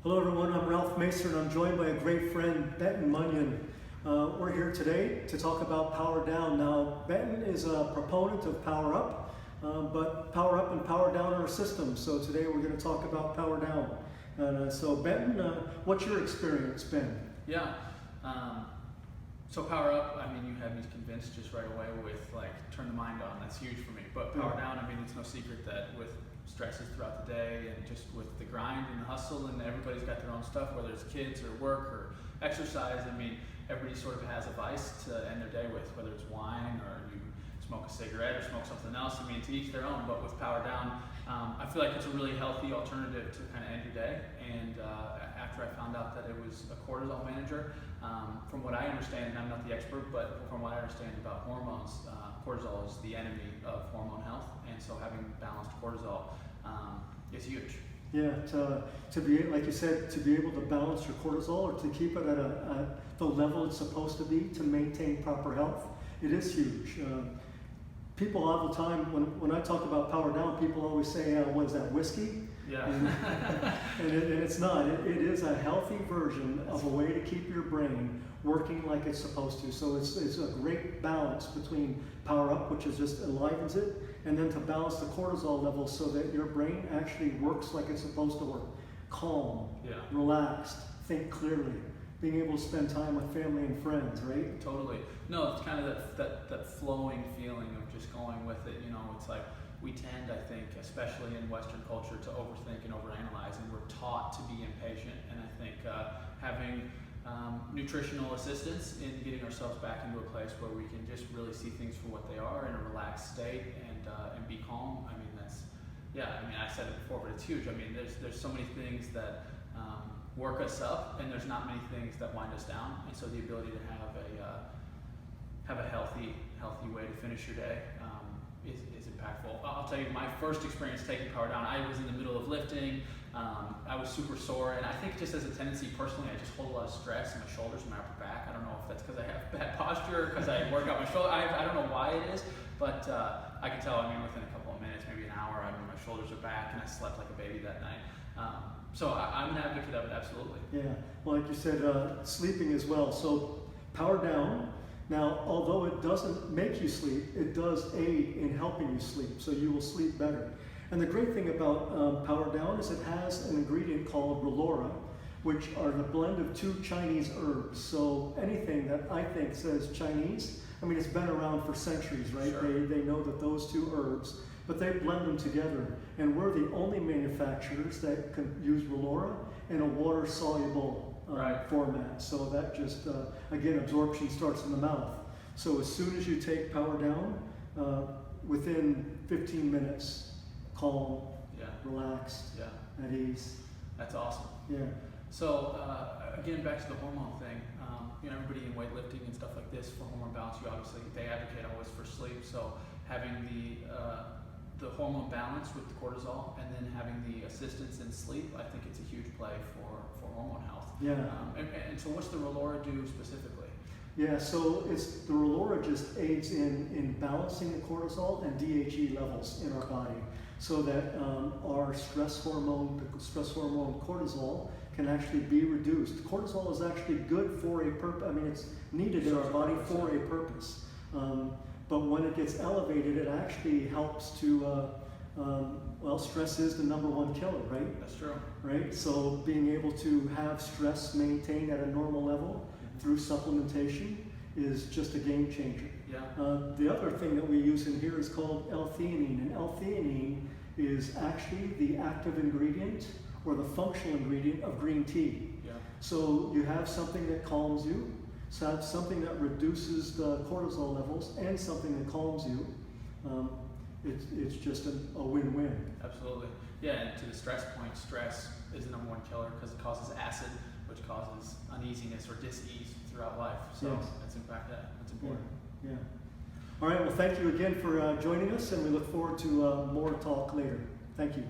Hello everyone, I'm Ralph Mason and I'm joined by a great friend, Benton Munyan. We're here today to talk about PowerDown. Now, Benton is a proponent of Power Up, but Power Up and Power Down are systems. So today we're going to talk about PowerDown. So Benton, what's your experience, Ben? Yeah, so Power Up, I mean, you had me convinced just right away with like, turn the mind on, that's huge for me. But Power Down, I mean, it's no secret that with stresses throughout the day and just with the grind and the hustle and everybody's got their own stuff, whether it's kids or work or exercise, I mean, everybody sort of has a vice to end their day with, whether it's wine or you smoke a cigarette or smoke something else. I mean, to each their own, but with Power Down, I feel like it's a really healthy alternative to kind of end your day. And after I found out that it was a cortisol manager, from what I understand, and I'm not the expert, but from what I understand about hormones, cortisol is the enemy of hormone health, and so having balanced cortisol is huge. Yeah, to be, like you said, to be able to balance your cortisol or to keep it at the level it's supposed to be to maintain proper health, it is huge. People all the time, when I talk about Power Down, people always say, what is that, whiskey? Yeah. And it's not. It is a healthy version of a way to keep your brain working like it's supposed to. So it's a great balance between Power Up, which is just enlivens it, and then to balance the cortisol level so that your brain actually works like it's supposed to work. Calm, relaxed, think clearly, being able to spend time with family and friends, right? Totally. No, it's kind of that flowing feeling of just going with it. You know, it's like we tend, I think, especially in Western culture, to overthink and overanalyze, and we're taught to be impatient. And I think having nutritional assistance in getting ourselves back into a place where we can just really see things for what they are in a relaxed state and be calm. I mean, I said it before, but it's huge. I mean, there's so many things that work us up, and there's not many things that wind us down. And so the ability to have a healthy way to finish your day is impactful. I'll tell you, my first experience taking Power Down, I was in the middle of lifting. I was super sore, and I think just as a tendency personally, I just hold a lot of stress in my shoulders and my upper back. I don't know if that's because I have bad posture, because I work out my shoulder. I don't know why it is, but I can tell. I mean, within a couple of minutes, maybe an hour, I mean, my shoulders are back, and I slept like a baby that night. So I'm an advocate of it, absolutely. Yeah, well, like you said, sleeping as well. So Power Down. Now, although it doesn't make you sleep, it does aid in helping you sleep, so you will sleep better. And the great thing about Power Down is it has an ingredient called relora, which are the blend of two Chinese herbs. So anything that I think says Chinese, I mean, it's been around for centuries, right? Sure. They know that those two herbs, but they blend them together. And we're the only manufacturers that can use relora in a water-soluble format. So that just, again, absorption starts in the mouth. So as soon as you take Power Down, within 15 minutes, calm, relaxed, at ease. That's awesome. Yeah. So again, back to the hormone thing. You know, everybody in weightlifting and stuff like this for hormone balance, they advocate always for sleep. So having the hormone balance with the cortisol, and then having the assistance in sleep, I think it's a huge play for hormone health. Yeah. And so what's the relora do specifically? Yeah, so the relora just aids in balancing the cortisol and DHE levels in our body, so that our stress hormone cortisol can actually be reduced. Cortisol is actually good for a purpose. I mean, it's needed in our body for a purpose. But when it gets elevated, it actually helps to, stress is the #1 killer, right? That's true. Right? So being able to have stress maintained at a normal level through supplementation is just a game changer. Yeah. The other thing that we use in here is called L-theanine, and L-theanine is actually the active ingredient or the functional ingredient of green tea. Yeah. So you have something that calms you, so have something that reduces the cortisol levels, and something that calms you. It's just a win-win. Absolutely. Yeah, and to the stress point, stress is the #1 killer because it causes acid, which causes uneasiness or dis-ease throughout life. So that's important. Yeah. All right, well, thank you again for joining us, and we look forward to more talk later. Thank you.